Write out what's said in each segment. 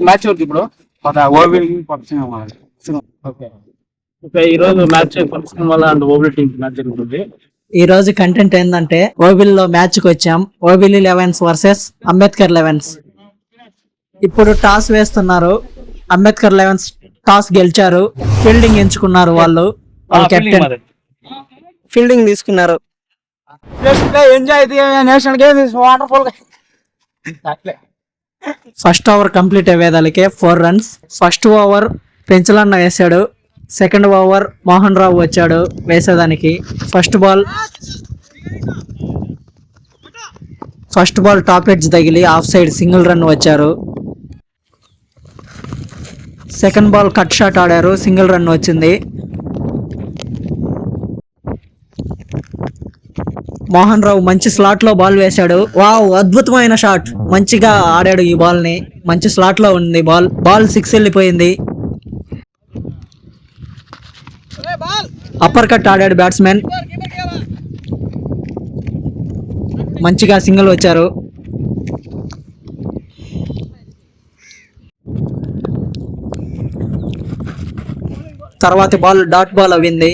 Match వరకు ఇప్పుడు okay ఈ రోజు మ్యాచ్ పర్సన్ వల్ల అండ్ ఓవర్ టీమ్ మ్యాచ్ జరుగుతుంది. ఈ రోజు కంటెంట్ ఏంటంటే ఓవిల్ లో మ్యాచ్ కి వచ్చాం. ఓవిల్ 11 వర్సెస్ అంబేద్కర్ 11. ఇప్పుడు టాస్ వేస్తున్నారు. అంబేద్కర్ 11 టాస్ గెలిచారు. ఫీల్డింగ్ ఎంచుకున్నారు వాళ్ళు. కెప్టెన్ ఫీల్డింగ్ తీసుకున్నారు. ఫస్ట్ ఓవర్ కంప్లీట్ అయ్యేదానికే 4 runs. ఫస్ట్ ఓవర్ పెంచలన్న వేశాడు. సెకండ్ ఓవర్ మోహన్ రావు వచ్చాడు వేసేదానికి. ఫస్ట్ బాల్ టాప్ ఎడ్జ్ తగిలి ఆఫ్ సైడ్ సింగిల్ రన్ వచ్చారు. సెకండ్ బాల్ కట్ షాట్ ఆడారు, సింగిల్ రన్ వచ్చింది. మోహన్ రావు మంచి స్లాట్ లో బాల్ వేశాడు. వావ్, అద్భుతమైన షాట్. మంచిగా ఆడాడు ఈ బాల్ ని. మంచి స్లాట్ లో ఉంది బాల్ 6 వెళ్ళిపోయింది. అప్పర్ కట్ ఆడాడు బ్యాట్స్మెన్. మంచిగా సింగిల్ వచ్చారు. తర్వాత బాల్ డాట్ బాల్ అయింది.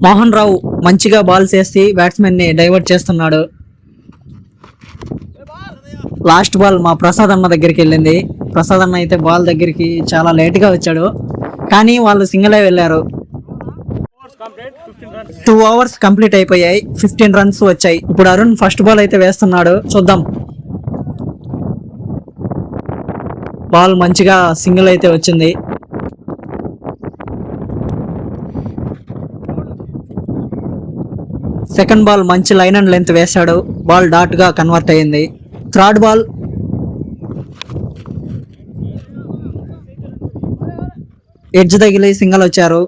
మోహన్ రావు మంచిగా బాల్ చేసి బ్యాట్స్మెన్ ని డైవర్ట్ చేస్తున్నాడు. లాస్ట్ బాల్ మా ప్రసాద్ అన్న దగ్గరికి వెళ్ళింది. ప్రసాద్ అన్న అయితే బాల్ దగ్గరికి చాలా లేట్ గా వచ్చాడు, కానీ వాళ్ళు సింగిల్ వెళ్ళారు. 2 overs కంప్లీట్ అయిపోయాయి. 15 runs వచ్చాయి. ఇప్పుడు అరుణ్ ఫస్ట్ బాల్ అయితే వేస్తున్నాడు, చూద్దాం. బాల్ మంచిగా సింగిల్ అయితే వచ్చింది. సెకండ్ బాల్ మంచి లైన్ అండ్ లెంత్ వేశాడు. బాల్ డాట్ గా కన్వర్ట్ అయ్యింది. థర్డ్ బాల్ ఎడ్జ్ తగిలి సింగిల్ వచ్చారు.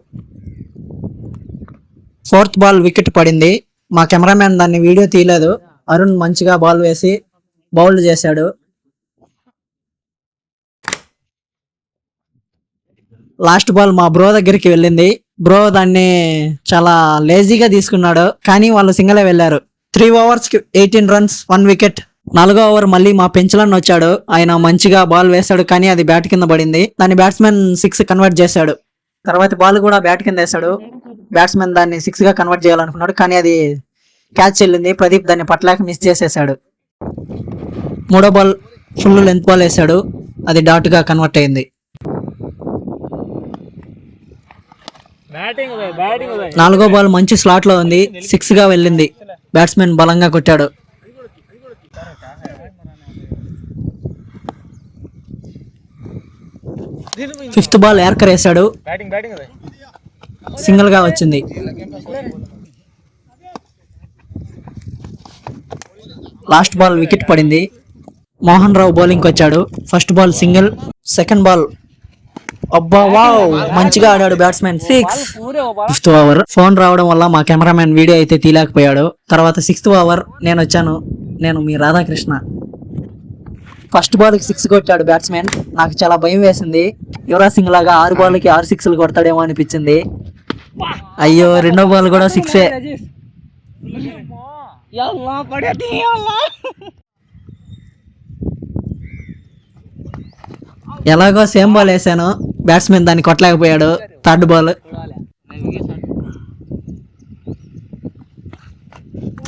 ఫోర్త్ బాల్ వికెట్ పడింది. మా కెమెరామ్యాన్ దాన్ని వీడియో తీయలేదు. అరుణ్ మంచిగా బాల్ వేసి బౌల్డ్ చేశాడు. లాస్ట్ బాల్ మా బ్రో దగ్గరికి వెళ్ళింది. బ్రో దాన్ని చాలా లేజీగా తీసుకున్నాడు, కానీ వాళ్ళు సింగిల్ వెళ్ళారు. 3 overs కి 18 runs, 1 wicket. 4వ ఓవర్ మళ్ళీ మా పెంచలన్ వచ్చాడు. ఆయన మంచిగా బాల్ వేశాడు, కానీ అది బ్యాట్ కింద పడింది. దాన్ని బ్యాట్స్మెన్ 6 కన్వర్ట్ చేశాడు. తర్వాత బాల్ కూడా బ్యాట్ కింద వేశాడు. బ్యాట్స్మెన్ దాన్ని 6 గా కన్వర్ట్ చేయాలనుకున్నాడు, కానీ అది క్యాచ్ వెళ్ళింది. ప్రదీప్ దాన్ని పట్టాక మిస్ చేసేసాడు. 3వ బాల్ ఫుల్ లెంత్ బాల్ వేశాడు, అది డాట్ గా కన్వర్ట్ అయింది. 4వ బాల్ మంచి స్లాట్ లో ఉంది, 6 గా వెళ్ళింది. బ్యాట్స్మెన్ బలంగా కొట్టాడు. 5th బాల్ యార్కర్ వేశాడు, సింగిల్ గా వచ్చింది. లాస్ట్ బాల్ వికెట్ పడింది. మోహన్ రావు బౌలింగ్ వచ్చాడు. First ball single, second ball అబ్బా వావ్, మంచిగా ఆడాడు బ్యాట్స్మెన్. 6. 5th ఓవర్ ఫోన్ రావడం వల్ల మా కెమెరామెన్ వీడియో అయితే తీయలేకపోయాడు. తర్వాత 6th ఓవర్ నేను వచ్చాను. నేను మీ రాధాకృష్ణ. ఫస్ట్ బాల్ కి 6 కొట్టాడు బ్యాట్స్మెన్. నాకు చాలా భయం వేసింది. యువరాజ్ సింగ్ లాగా 6 బాల్కి 6 6లు కొడతాడేమో అనిపించింది. అయ్యో, రెండో బాల్ కూడా 6. ఎలాగో సేమ్ బాల్ వేసాను, బ్యాట్స్మెన్ దాన్ని కొట్టలేకపోయాడు. Third ball.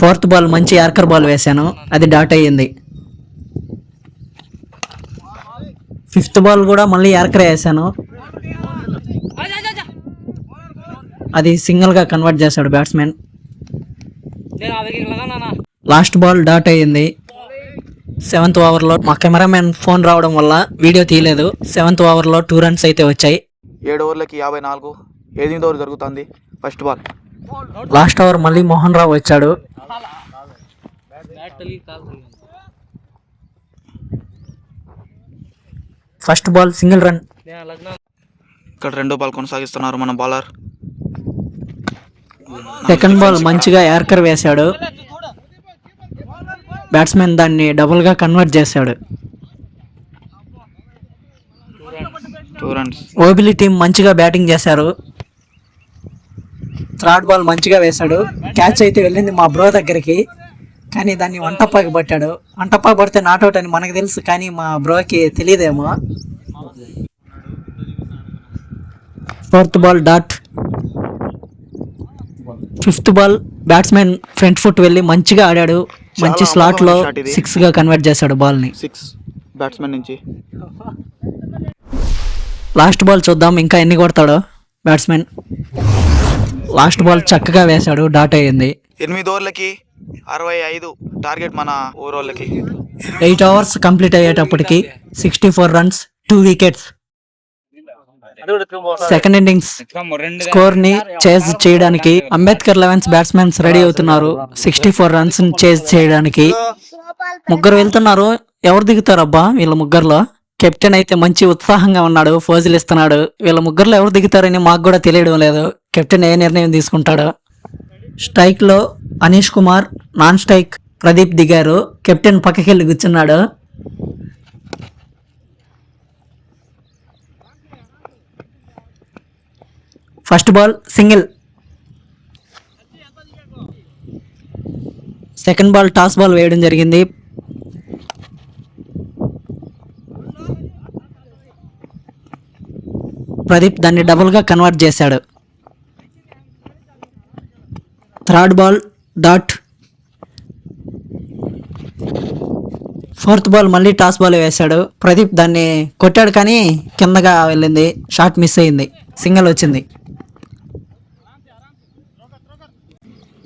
4th బాల్ మంచి యార్కర్ బాల్ వేసాను, అది డాట్ అయ్యింది. 5th బాల్ కూడా మళ్ళీ యార్కర్ వేసాను, అది సింగిల్ గా కన్వర్ట్ చేశాడు బ్యాట్స్మెన్. లాస్ట్ బాల్ డాట్ అయ్యింది. 7th ఓవర్లో మా కెమెరామెన్ ఫోన్ రావడం వల్ల వీడియో తీయలేదు. 7th ఓవర్లో 2 runs అయితే వచ్చాయి. 7 ఓవర్లకి 54. 8వ ఓవర్ జరుగుతుంది. First ball. లాస్ట్ ఓవర్ మళ్ళీ మోహన్ రావు వచ్చాడు. First ball single run. ఇక్కడ రెండో బాల్ కొనసాగిస్తున్నారు మన బౌలర్. సెకండ్ బాల్ మంచిగా యార్కర్ వేశాడు. బ్యాట్స్మెన్ దాన్ని డబుల్ గా కన్వర్ట్ చేశాడు. 2 runs. ఓబిలి టీం మంచిగా బ్యాటింగ్ చేశారు. థర్డ్ బాల్ మంచిగా వేశాడు, క్యాచ్ అయితే వెళ్ళింది మా బ్రో దగ్గరికి. కానీ దాన్ని వంటప్పాకి పట్టాడు. వంటప్పాకి పడితే నాట్అవుట్ అని మనకు తెలుసు, కానీ మా బ్రోకి తెలియదేమో. Fourth ball dot. Fifth ball batsmen front foot వెళ్ళి మంచిగా ఆడాడు. మంచి చాలా స్లాట్ లో అమోఘమైన shot ఇది. 6 గా కన్వర్ట్ చేశాడు బాల్ ని. 6 బ్యాట్స్మెన్ నుంచి. లాస్ట్ బాల్ చూద్దాం ఇంకా ఎన్ని కొడతాడో బ్యాట్స్మెన్. లాస్ట్ బాల్ చక్కగా వేశాడు, డాట్ అయ్యింది. 8 ఓవర్లకి 65 టార్గెట్ మన ఓవరాల్కి. 8 ఓవర్స్ కంప్లీట్ అయ్యేటప్పటికి 64 runs 2 wickets. Second innings score ని చేజ్ చేయడానికి అంబేద్కర్ 11 బ్యాట్స్మెన్స్ రెడీ అవుతున్నారు. 64 రన్స్ ని చేజ్ చేయడానికి ముగ్గురు వెళ్తున్నారు. ఎవరు దిగుతారబ్బా వీళ్ళ ముగ్గురులో? కెప్టెన్ అయితే మంచి ఉత్సాహంగా ఉన్నాడు, ఫోజులు ఇస్తున్నాడు. వీళ్ళ ముగ్గురులో ఎవరు దిగుతారని మాకు కూడా తెలియడం లేదు. కెప్టెన్ ఏ నిర్ణయం తీసుకుంటాడో. స్ట్రైక్ లో అనీష్ కుమార్, నాన్ స్ట్రైక్ ప్రదీప్ దిగారు. కెప్టెన్ పక్కకి వెళ్ళి కూర్చున్నాడు. First ball single. Second ball toss ball వేయడం జరిగింది. ప్రదీప్ దాన్ని డబుల్ గా కన్వర్ట్ చేశాడు. Third ball dot. Fourth ball మళ్ళీ టాస్ బాల్ వేశాడు. ప్రదీప్ దాన్ని కొట్టాడు కానీ కిందగా వెళ్ళింది, షాట్ మిస్ అయింది, సింగిల్ వచ్చింది.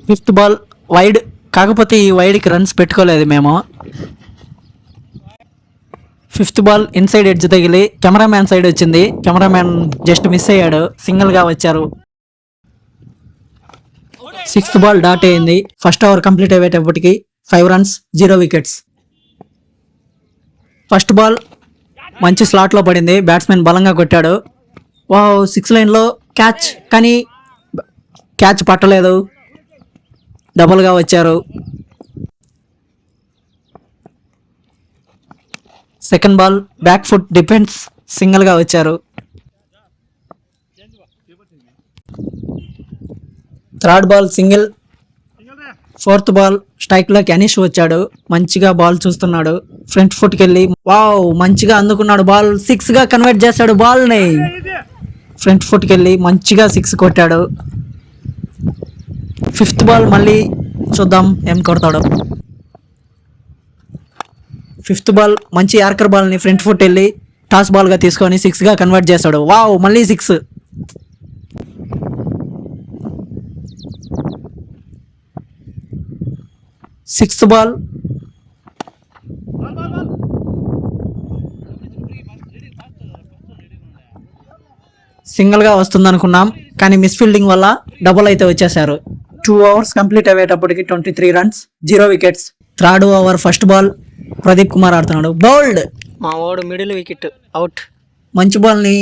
ఫిఫ్త్ బాల్ వైడ్, కాకపోతే ఈ వైడ్కి రన్స్ పెట్టుకోలేదు మేము. ఫిఫ్త్ బాల్ ఇన్సైడ్ ఎడ్జ్ తగిలి కెమెరామ్యాన్ సైడ్ వచ్చింది. కెమెరామ్యాన్ జస్ట్ మిస్ అయ్యాడు, సింగిల్ గా వచ్చారు. సిక్స్త్ బాల్ డాట్ అయింది. ఫస్ట్ ఓవర్ కంప్లీట్ అయ్యేటప్పటికి 5 రన్స్ 0 వికెట్స్. ఫస్ట్ బాల్ మంచి స్లాట్ లో పడింది, బ్యాట్స్మెన్ బలంగా కొట్టాడు. వావ్, 6 లైన్ లో క్యాచ్, కానీ క్యాచ్ పట్టలేదు, డబుల్ గా వచ్చారు. Second ball back foot defence, single గా వచ్చారు. Third ball single. Fourth ball strike లోకి అనీష్ వచ్చాడు, మంచిగా బాల్ చూస్తున్నాడు. ఫ్రంట్ ఫుట్ కి వెళ్ళి వావ్ మంచిగా అందుకున్నాడు, బాల్ 6 గా కన్వర్ట్ చేశాడు. బాల్ ని ఫ్రంట్ ఫుట్ కి వెళ్ళి మంచిగా 6 కొట్టాడు. ఫిఫ్త్ బాల్ మళ్ళీ చూద్దాం ఏం కొడతాడు. ఫిఫ్త్ బాల్ మంచి యార్కర్ బాల్ ని ఫ్రంట్ ఫుట్ వెళ్ళి టాస్ బాల్ గా తీసుకొని 6 గా కన్వర్ట్ చేశాడు. వావ్, మళ్ళీ 6. సిక్స్త్ బాల్ సింగిల్ గా వస్తుంది అనుకున్నాం, కానీ మిస్ ఫీల్డింగ్ వల్ల డబుల్ అయితే వచ్చేసారు. 2 ఓవర్స్ కంప్లీట్ అయ్యేటప్పటికి 23 runs 0 wickets. Third over first ball Pradeep Kumar ఆడుతున్నాడు, బౌల్డ్. మా వాడు మిడిల్ వికెట్ అవుట్. మంచి బాల్ ని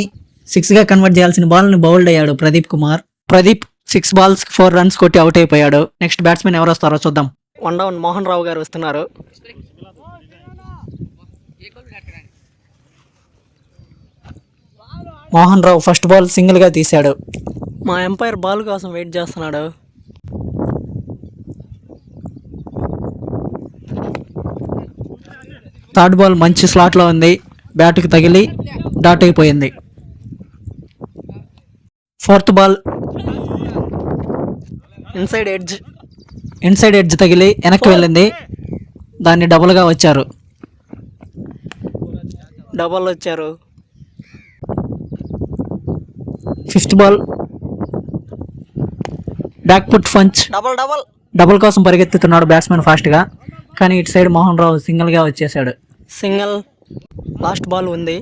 6 గా కన్వర్ట్ చేయాల్సిన బాల్ ని బౌల్డ్ అయ్యాడు ప్రదీప్ కుమార్. ప్రదీప్ 6 బాల్స్ 4 రన్స్ కొట్టి అవుట్ అయిపోయాడు. నెక్స్ట్ బ్యాట్స్మెన్ ఎవరు వస్తారో చూద్దాం. 1 డౌన్ మోహన్ రావు గారు వస్తున్నారు. Mohan Rao first ball single గా తీశాడు. మా ఎంపైర్ బాల్ కోసం వెయిట్ చేస్తున్నాడు. థర్డ్ బాల్ మంచి స్లాట్ లో ఉంది, బ్యాట్కి తగిలి డాట్ అయిపోయింది. ఫోర్త్ బాల్ ఇన్సైడ్ ఎడ్జ్ తగిలి వెనక్కి వెళ్ళింది, దాన్ని డబుల్ గా వచ్చారు. Fifth ball back foot punch, double కోసం పరిగెత్తుతున్నాడు బ్యాట్స్మెన్ ఫాస్ట్ గా, కానీ ఇటు సైడ్ మోహన్ రావు సింగిల్ గా వచ్చేసాడు. సింగిల్. లాస్ట్ బాల్ ఉంది,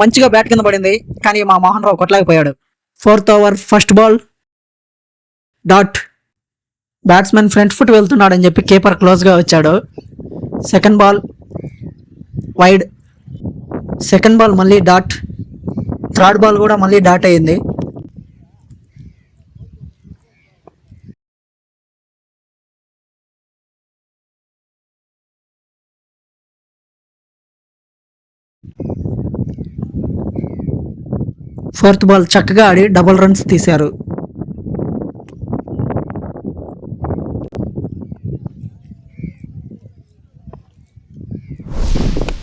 మంచిగా బ్యాట్ కింద పడింది, కానీ మా మోహన్ రావు కొట్టలేకపోయాడు. Fourth over first ball dot. Batsmen front foot వెళ్తున్నాడు అని చెప్పి కీపర్ క్లోజ్ గా వచ్చాడు. Second ball wide. Second ball మళ్ళీ డాట్. థర్డ్ బాల్ కూడా మళ్ళీ డాట్ అయ్యింది. ఫోర్త్ బాల్ చక్కగా ఆడి డబుల్ రన్స్ తీశారు.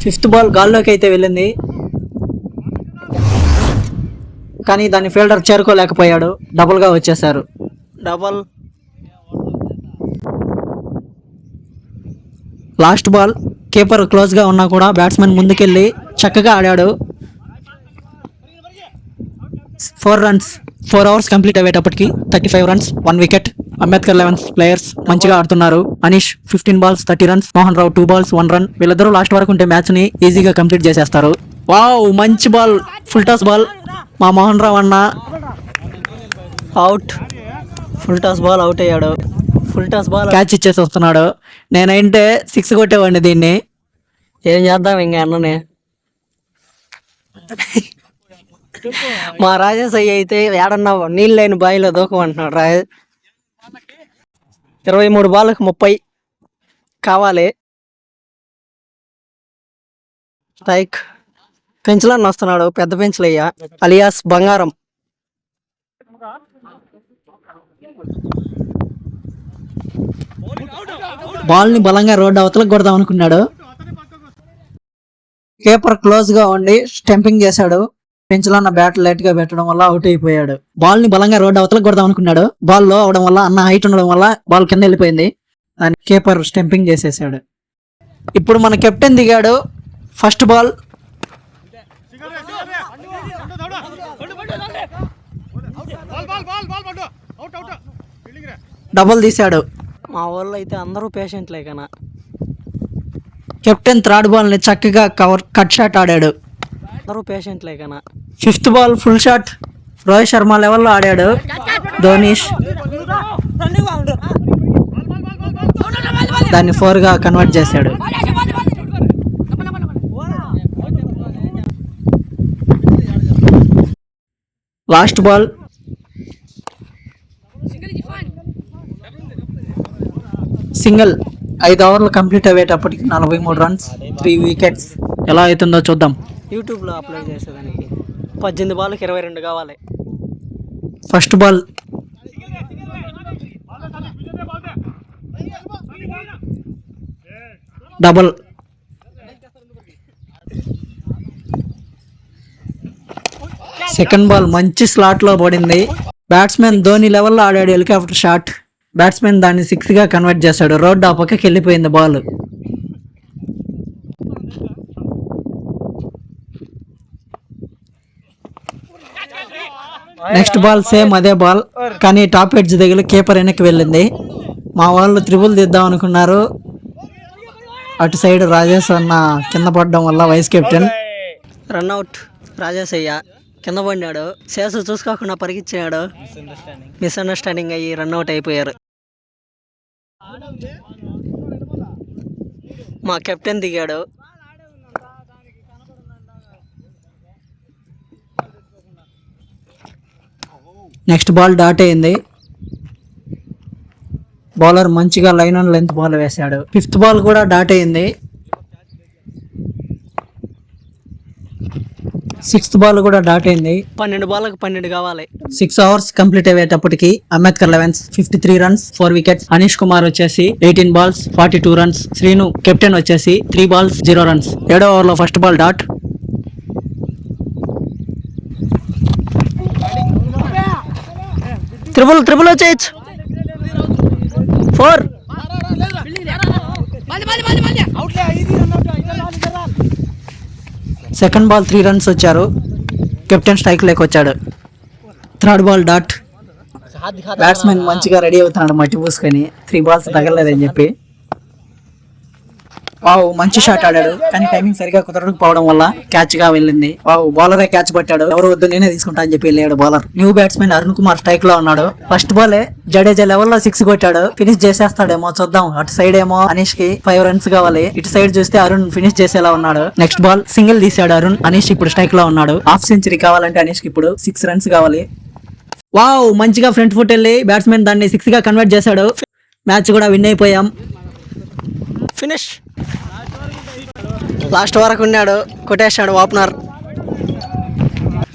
ఫిఫ్త్ బాల్ గాల్లోకి అయితే వెళ్ళింది, కానీ దాన్ని ఫీల్డర్ చేరుకోలేకపోయాడు. డబుల్గా వచ్చేసారు. డబల్. Last ball. కీపర్ క్లోజ్గా ఉన్నా కూడా బ్యాట్స్మెన్ ముందుకెళ్ళి చక్కగా ఆడాడు. 4 runs. 4 overs కంప్లీట్ అయ్యేటప్పటికి 35 runs 1 wicket. అంబేద్కర్ 11 ప్లేయర్స్ మంచిగా ఆడుతున్నారు. Anish 15 balls 30 runs. Mohan Rao 2 balls 1 run. వీళ్ళిద్దరూ లాస్ట్ వరకు ఉంటే మ్యాచ్ ని ఈజీగా కంప్లీట్ చేసేస్తారు. వావ్, మంచి బాల్, ఫుల్ టాస్ బాల్. మా మోహన్ రావు అన్న out. Full toss ball out అయ్యాడు. ఫుల్ టాస్ బాల్ క్యాచ్ ఇచ్చేసి వస్తున్నాడు. నేనంటే 6 కొట్టేవాడిని దీన్ని. ఏం చేద్దాం ఇంకా అన్ననే. మా రాజేష్ అయ్యి అయితే ఏడన్నా నీళ్ళు లేని బాయిలో దూకమంటున్నాడు. 23 బాళ్ళకు 30 కావాలి. స్ట్రైక్. పెంచులన్న వస్తున్నాడు, పెద్ద పెంచులయ్య అలియాస్ బంగారం. బాల్ ని బలంగా రోడ్డు అవతలకు కొడదాం అనుకున్నాడు. కీపర్ క్లోజ్ గా ఉండి స్టంపింగ్ చేశాడు. పెంచులన్న బ్యాట్ లైట్ గా పెట్టడం వల్ల అవుట్ అయిపోయాడు. బాల్ ని బలంగా రోడ్డు అవతలకు కొడదాం అనుకున్నాడు. బాల్ లో అవడం వల్ల అన్న హైట్ ఉండడం వల్ల బాల్ కింద వెళ్ళిపోయింది. దాన్ని కీపర్ స్టంపింగ్ చేసేసాడు. ఇప్పుడు మన కెప్టెన్ దిగాడు. First ball. డబుల్ తీశాడు. మా వాళ్ళు అయితే అందరూ పేషెంట్లే కన్నా. కెప్టెన్ థర్డ్ బాల్ ని చక్కగా కట్ షాట్ ఆడాడు. అందరూ పేషెంట్లే కన్నా. Fifth ball full shot. Rohit Sharma లెవెల్లో ఆడాడు. ధోనీష్ దాన్ని 4 గా కన్వర్ట్ చేశాడు. Last ball. సింగిల్. 5 ఓవర్లు కంప్లీట్ అయ్యేటప్పటికి 43 runs 3 wickets. ఎలా అవుతుందో చూద్దాం. యూట్యూబ్లో అప్లోడ్ చేసేదానికి 18 బాల్కి 22 కావాలి. First ball. Double. Second ball మంచి స్లాట్ లో పడింది. బ్యాట్స్మెన్ ధోని లెవెల్లో ఆడాడు హెలికాప్టర్ షాట్. బ్యాట్స్మెన్ దాన్ని 6 గా కన్వర్ట్ చేశాడు. రోడ్డు ఆ పక్కకి వెళ్ళిపోయింది బాల్. నెక్స్ట్ బాల్ సేమ్ అదే బాల్, కానీ టాప్ ఎడ్జ్ దగ్గర కీపర్ వెనక్కి వెళ్ళింది. మా వాళ్ళు త్రిబుల్ తీద్దాం అనుకున్నారు. అటు సైడ్ రాజేష్ అన్న కింద పడడం వల్ల వైస్ కెప్టెన్. రన్అట్. రాజేష్ అయ్య కింద పడినాడు. శేషు చూసుకోకుండా పరిగెచ్చాడు. మిస్అండర్స్టాండింగ్ అయ్యి రన్అట్ అయిపోయారు. మా కెప్టెన్ దిగాడు. నెక్స్ట్ బాల్ డాట్ అయింది. బౌలర్ మంచిగా లైన్ అండ్ లెంత్ బాల్ వేశాడు. ఫిఫ్త్ బాల్ కూడా డాట్ అయింది. సిక్స్త్ బాల్ కూడా డాట్ అయింది. 12 బాల్లకు 12 కావాలి. 6 overs కంప్లీట్ అయ్యేటప్పటికి అంబేద్కర్ 11 53 runs 4 wickets. అనీష్ కుమార్ వచ్చేసి 18 balls 42 runs. శ్రీను కెప్టెన్ వచ్చేసి 3 balls 0 runs. 7వ ఓవర్లో ఫస్ట్ బాల్ డాట్. త్రిబుల్ వచ్చేయచ్చు. 4. సెకండ్ బాల్ 3 runs వచ్చారు. కెప్టెన్ స్ట్రైక్ లేక వచ్చాడు. Third ball dot. బ్యాట్స్మెన్ మంచిగా రెడీ అవుతున్నాడు మట్టి పూసుకొని. 3 balls తగలలేదని చెప్పి. వావ్, మంచి షాట్ ఆడాడు, కానీ టైమింగ్ సరిగా కుదరకపోవడం వల్ల క్యాచ్ గా వెళ్ళింది. వావ్, బౌలరే క్యాచ్ పట్టాడు. ఎవరు వద్దు నేనే తీసుకుంటా అని చెప్పి వెళ్ళాడు bowler. New batsmen Arun Kumar strike లో ఉన్నాడు. ఫస్ట్ బాలే జడేజా లెవెల్లో 6 కొట్టాడు. ఫినిష్ చేసేస్తాడేమో చూద్దాం. అటు సైడ్ ఏమో అనీష్ కి 5 runs కావాలి. ఇటు సైడ్ చూస్తే అరుణ్ ఫినిష్ చేసేలా ఉన్నాడు. నెక్స్ట్ బాల్ సింగిల్ తీసాడు అరుణ్. అనీష్ ఇప్పుడు స్ట్రైక్ లో ఉన్నాడు. హాఫ్ సెంచరీ కావాలంటే అనీష్ కి ఇప్పుడు 6 runs కావాలి. వావ్, మంచిగా ఫ్రంట్ ఫుట్ వెళ్ళి బ్యాట్స్మెన్ దాన్ని 6 గా కన్వర్ట్ చేశాడు. మ్యాచ్ కూడా విన్ అయిపోయాం. ఫినిష్. లాస్ట్ వరకు ఉన్నాడు, కొట్టేశాడు ఓపెనర్.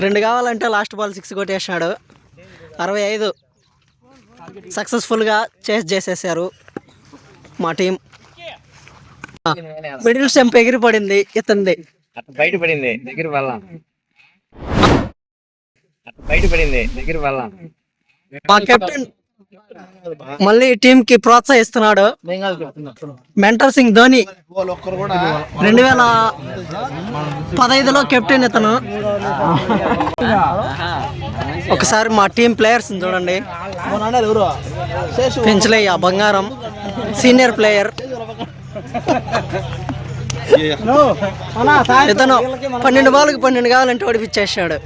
2 కావాలంటే లాస్ట్ బాల్ 6 కొట్టేశాడు. 65 సక్సెస్ఫుల్గా చేస్ చేసేసారు మా టీం. మిడిల్ స్టెంప్ ఎగిరి పడింది ఇతంది. బయటపడింది దగ్గర వల్ల మా కెప్టెన్ మళ్ళీ టీం కి ప్రోత్సహిస్తున్నాడు. మెంటర్ సింగ్ ధోని 2015లో కెప్టెన్ ఇతను. ఒకసారి మా టీం ప్లేయర్స్ చూడండి. పెంచలయ్య బంగారం సీనియర్ ప్లేయర్. ఇతను 12 బాల్కి 12 కావాలంటే ఓడిపించేసాడు.